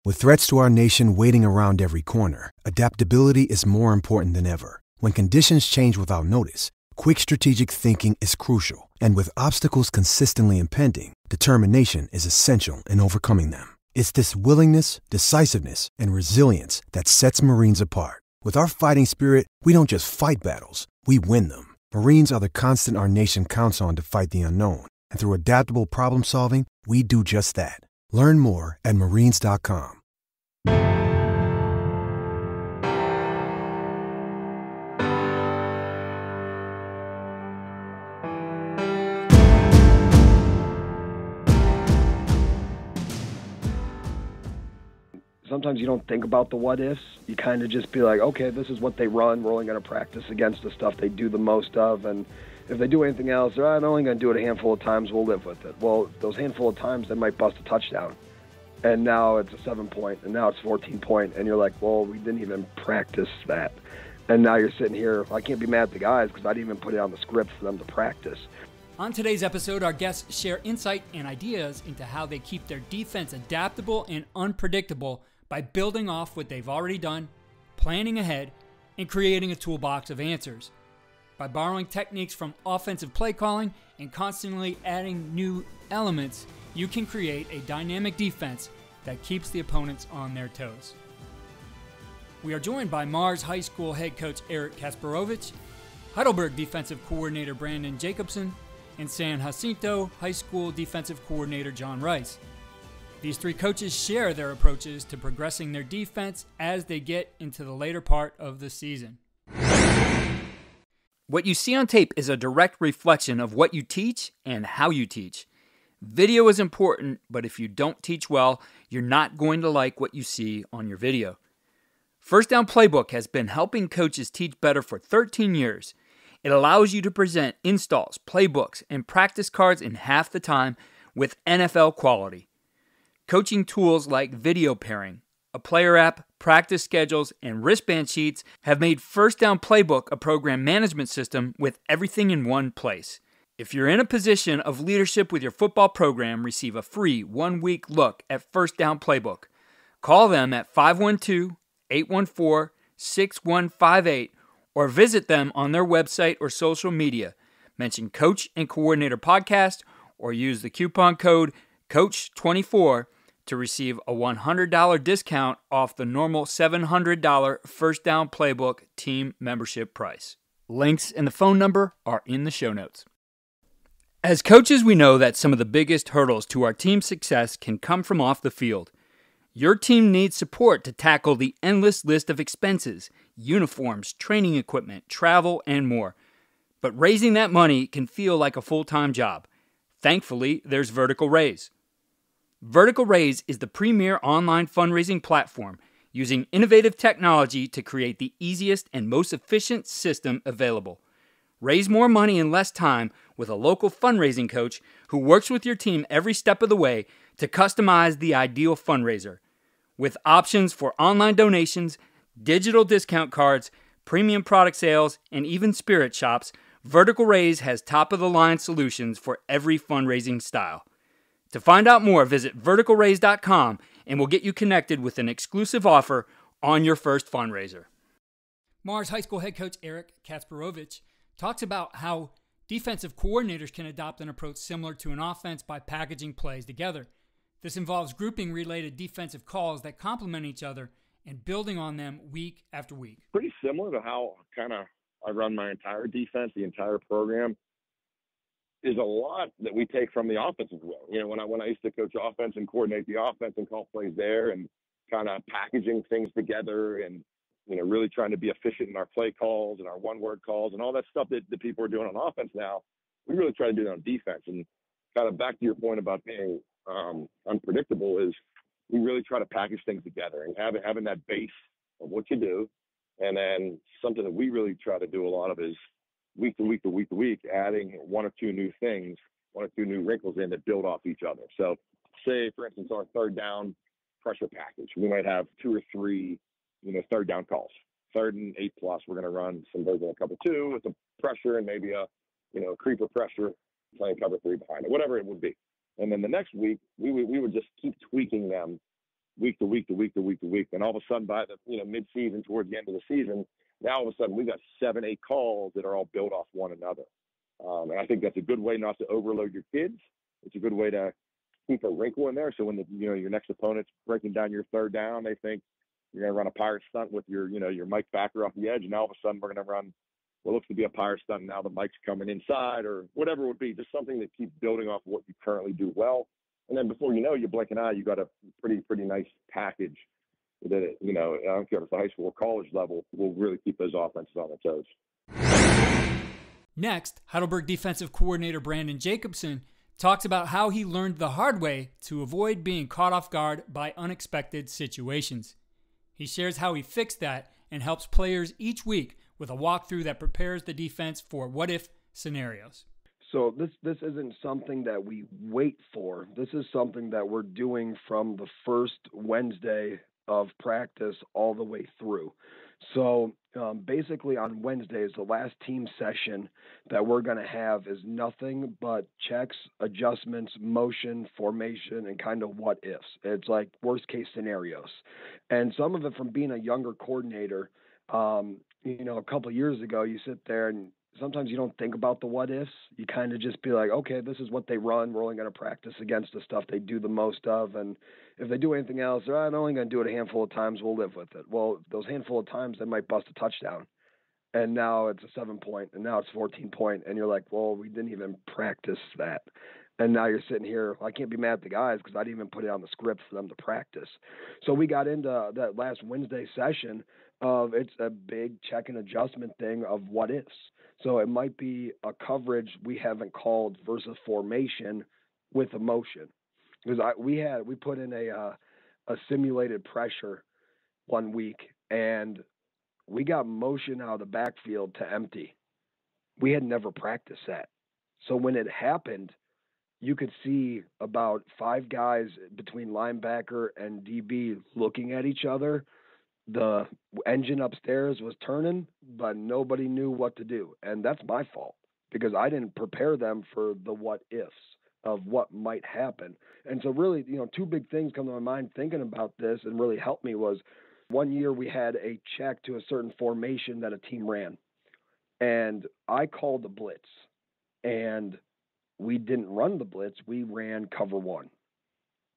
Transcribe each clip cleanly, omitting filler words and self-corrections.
With threats to our nation waiting around every corner, adaptability is more important than ever. When conditions change without notice, quick strategic thinking is crucial. And with obstacles consistently impending, determination is essential in overcoming them. It's this willingness, decisiveness, and resilience that sets Marines apart. With our fighting spirit, we don't just fight battles, we win them. Marines are the constant our nation counts on to fight the unknown. And through adaptable problem solving, we do just that. Learn more at marines.com. Sometimes you don't think about the what ifs. You kind of just be like, okay, this is what they run. We're only going to practice against the stuff they do the most of. And if they do anything else, they're only going to do it a handful of times. We'll live with it. Well, those handful of times, they might bust a touchdown. And now it's a 7-point, and now it's 14-point. And you're like, well, we didn't even practice that. And now you're sitting here, I can't be mad at the guys because I didn't even put it on the script for them to practice. On today's episode, our guests share insight and ideas into how they keep their defense adaptable and unpredictable by building off what they've already done, planning ahead, and creating a toolbox of answers. By borrowing techniques from offensive play calling and constantly adding new elements, you can create a dynamic defense that keeps the opponents on their toes. We are joined by Mars High School head coach Eric Kasperowicz, Heidelberg defensive coordinator Branden Jakubcin, and San Jacinto High School defensive coordinator John Rice. These three coaches share their approaches to progressing their defense as they get into the later part of the season. What you see on tape is a direct reflection of what you teach and how you teach. Video is important, but if you don't teach well, you're not going to like what you see on your video. First Down Playbook has been helping coaches teach better for 13 years. It allows you to present installs, playbooks, and practice cards in half the time with NFL quality. Coaching tools like video pairing, a player app, practice schedules, and wristband sheets have made First Down Playbook a program management system with everything in one place. If you're in a position of leadership with your football program, receive a free 1-week look at First Down Playbook. Call them at 512-814-6158 or visit them on their website or social media. Mention Coach and Coordinator Podcast or use the coupon code COACH24 to receive a $100 discount off the normal $700 First Down Playbook team membership price. Links and the phone number are in the show notes. As coaches, we know that some of the biggest hurdles to our team's success can come from off the field. Your team needs support to tackle the endless list of expenses, uniforms, training equipment, travel, and more. But raising that money can feel like a full-time job. Thankfully, there's Vertical Raise. Vertical Raise is the premier online fundraising platform using innovative technology to create the easiest and most efficient system available. Raise more money in less time with a local fundraising coach who works with your team every step of the way to customize the ideal fundraiser. With options for online donations, digital discount cards, premium product sales, and even spirit shops, Vertical Raise has top-of-the-line solutions for every fundraising style. To find out more, visit verticalraise.com and we'll get you connected with an exclusive offer on your first fundraiser. Mars High School head coach Eric Kasperowicz talks about how defensive coordinators can adopt an approach similar to an offense by packaging plays together. This involves grouping related defensive calls that complement each other and building on them week after week. Pretty similar to how I run my entire defense, the entire program. Is a lot that we take from the offense as well. You know, when I used to coach offense and coordinate the offense and call plays there and kind of packaging things together and, you know, really trying to be efficient in our play calls and our one-word calls and all that stuff that the people are doing on offense now, we really try to do that on defense. And kind of back to your point about being unpredictable is we really try to package things together and having that base of what you do. And then something that we really try to do a lot of is week to week to week to week, adding one or two new things, one or two new wrinkles in that build off each other. So say, for instance, our third down pressure package, we might have 2 or 3, third down calls. 3rd and 8+, we're going to run some version of cover 2 with some pressure and maybe a creeper pressure, playing cover 3 behind it, whatever it would be. And then the next week, we would just keep tweaking them week to week to week to week to week. And all of a sudden by the, mid-season towards the end of the season, now all of a sudden we got 7, 8 calls that are all built off one another. And I think that's a good way not to overload your kids. It's a good way to keep a wrinkle in there. So when your next opponent's breaking down your third down, they think you're going to run a pirate stunt with your Mike backer off the edge. And now all of a sudden we're going to run what looks to be a pirate stunt. And now the Mike's coming inside or whatever it would be, just something that keeps building off what you currently do well. And then before you know, you blink an eye, you got a pretty nice package that, I don't care if it's the high school or college level, will really keep those offenses on their toes. Next, Heidelberg defensive coordinator Branden Jakubcin talks about how he learned the hard way to avoid being caught off guard by unexpected situations. He shares how he fixed that and helps players each week with a walkthrough that prepares the defense for what-if scenarios. So this isn't something that we wait for. This is something that we're doing from the first Wednesday of practice all the way through. So basically on Wednesdays, the last team session that we're going to have is nothing but checks, adjustments, motion, formation, and kind of what ifs. It's like worst case scenarios. And some of it from being a younger coordinator, a couple of years ago, you sit there and sometimes you don't think about the what ifs. You kind of just be like, okay, this is what they run. We're only going to practice against the stuff they do the most of. And if they do anything else, they're only going to do it a handful of times. We'll live with it. Well, those handful of times, they might bust a touchdown. And now it's a 7-point, and now it's 14-point. And you're like, well, we didn't even practice that. And now you're sitting here, well, I can't be mad at the guys because I didn't even put it on the script for them to practice. So we got into that last Wednesday session of it's a big check and adjustment thing of what ifs. So it might be a coverage we haven't called versus formation with emotion. Because we put in a simulated pressure one week, and we got motion out of the backfield to empty. We had never practiced that. So when it happened, you could see about 5 guys between linebacker and DB looking at each other. The engine upstairs was turning, but nobody knew what to do. And that's my fault because I didn't prepare them for the what ifs of what might happen. And so really, 2 big things come to my mind thinking about this and really helped me was one year we had a check to a certain formation that a team ran. And I called the blitz. And we didn't run the blitz. We ran cover 1.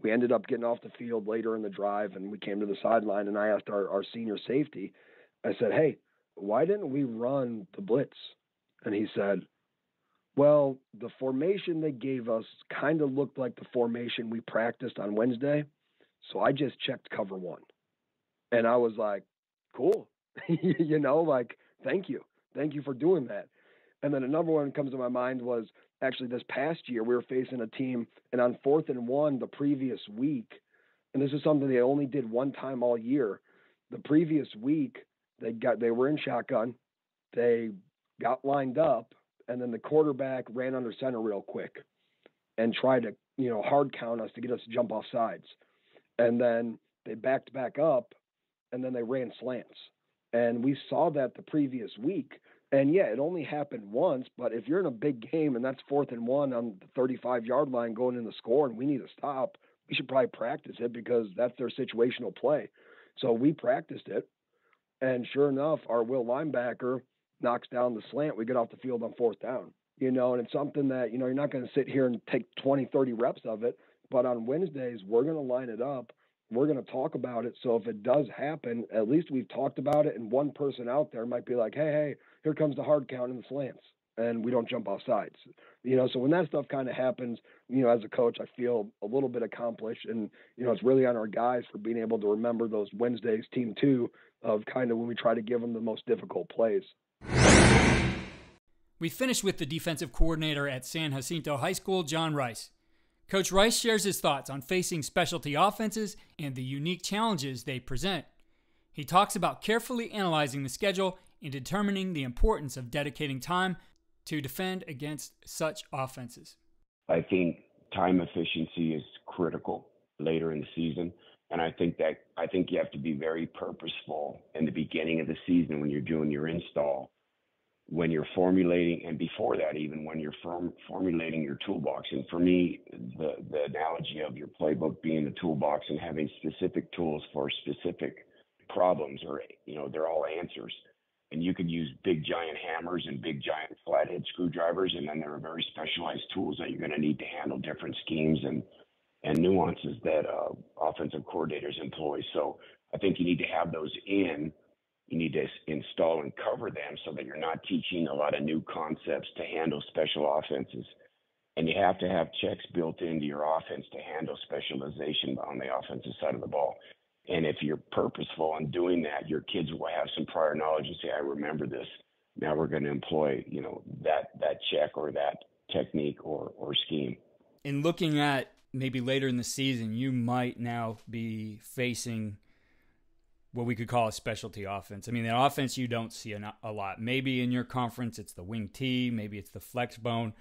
We ended up getting off the field later in the drive, and we came to the sideline, and I asked our senior safety, I said, hey, why didn't we run the blitz? And he said, well, the formation they gave us kind of looked like the formation we practiced on Wednesday, so I just checked cover 1. And I was like, cool, thank you. Thank you for doing that. And then another one that comes to my mind was actually this past year, we were facing a team, and on 4th and 1 the previous week, and this is something they only did one time all year. The previous week, they were in shotgun, they got lined up, and then the quarterback ran under center real quick and tried to, hard count us to get us to jump off sides. And then they backed back up, and then they ran slants. And we saw that the previous week. And yeah, it only happened once, but if you're in a big game and that's 4th and 1 on the 35-yard line going in the score and we need to stop, we should probably practice it because that's their situational play. So we practiced it, and sure enough, our will linebacker knocks down the slant. We get off the field on 4th down, and it's something that, you're not going to sit here and take 20, 30 reps of it, but on Wednesdays, we're going to line it up. We're going to talk about it. So if it does happen, at least we've talked about it, and one person out there might be like, hey, here comes the hard count and the slants, and we don't jump off sides. So when that stuff kind of happens, as a coach, I feel a little bit accomplished, and, it's really on our guys for being able to remember those Wednesdays, team 2, of kind of when we try to give them the most difficult plays. We finished with the defensive coordinator at San Jacinto High School, John Rice. Coach Rice shares his thoughts on facing specialty offenses and the unique challenges they present. He talks about carefully analyzing the schedule and determining the importance of dedicating time to defend against such offenses. I think time efficiency is critical later in the season, and I think you have to be very purposeful in the beginning of the season when you're doing your install when you're formulating, and before that, even when you're formulating your toolbox. And for me, the analogy of your playbook being the toolbox and having specific tools for specific problems, or, they're all answers. And you could use big giant hammers and big giant flathead screwdrivers, and then there are very specialized tools that you're going to need to handle different schemes and nuances that offensive coordinators employ. So I think you need to have those in. You need to install and cover them so that you're not teaching a lot of new concepts to handle special offenses. And you have to have checks built into your offense to handle specialization on the offensive side of the ball. And if you're purposeful in doing that, your kids will have some prior knowledge and say, I remember this. Now we're going to employ, that check or that technique or scheme. In looking at maybe later in the season, you might now be facing what we could call a specialty offense. I mean, the offense you don't see a lot. Maybe in your conference it's the wing T, maybe it's the flex bone.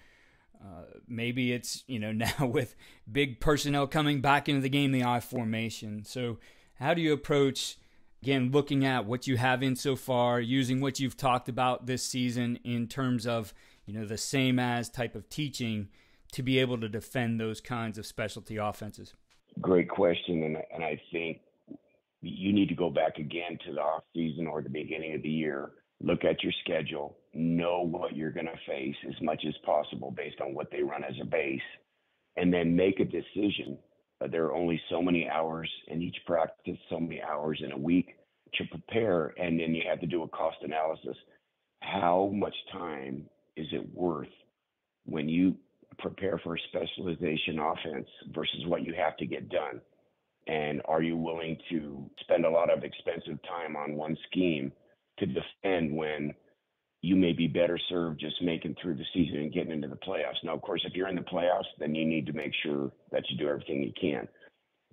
Maybe it's, now with big personnel coming back into the game, the I formation. So how do you approach, again, looking at what you have in so far, using what you've talked about this season in terms of, the same as type of teaching to be able to defend those kinds of specialty offenses? Great question. And I think you need to go back again to the off season or the beginning of the year, look at your schedule, know what you're going to face as much as possible based on what they run as a base, and then make a decision. There are only so many hours in each practice, so many hours in a week to prepare, and then you have to do a cost analysis. How much time is it worth when you prepare for a specialization offense versus what you have to get done? And are you willing to spend a lot of expensive time on one scheme to defend when you may be better served just making through the season and getting into the playoffs? Now, of course, if you're in the playoffs, then you need to make sure that you do everything you can.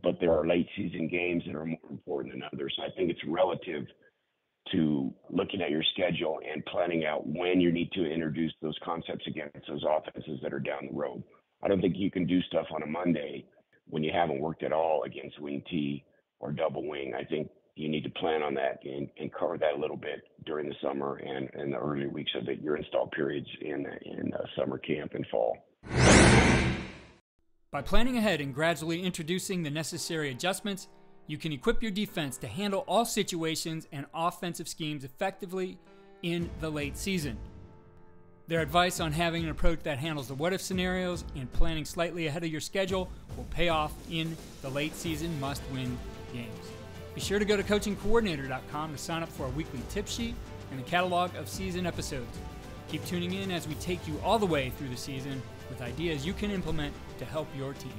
But there are late season games that are more important than others. I think it's relative to looking at your schedule and planning out when you need to introduce those concepts against those offenses that are down the road. I don't think you can do stuff on a Monday when you haven't worked at all against wing T or double wing. I think you need to plan on that and cover that a little bit during the summer and the early weeks of your install periods in summer camp and fall. By planning ahead and gradually introducing the necessary adjustments, you can equip your defense to handle all situations and offensive schemes effectively in the late season. Their advice on having an approach that handles the what-if scenarios and planning slightly ahead of your schedule will pay off in the late season must-win games. Be sure to go to coachingcoordinator.com to sign up for a weekly tip sheet and a catalog of season episodes. Keep tuning in as we take you all the way through the season with ideas you can implement to help your team.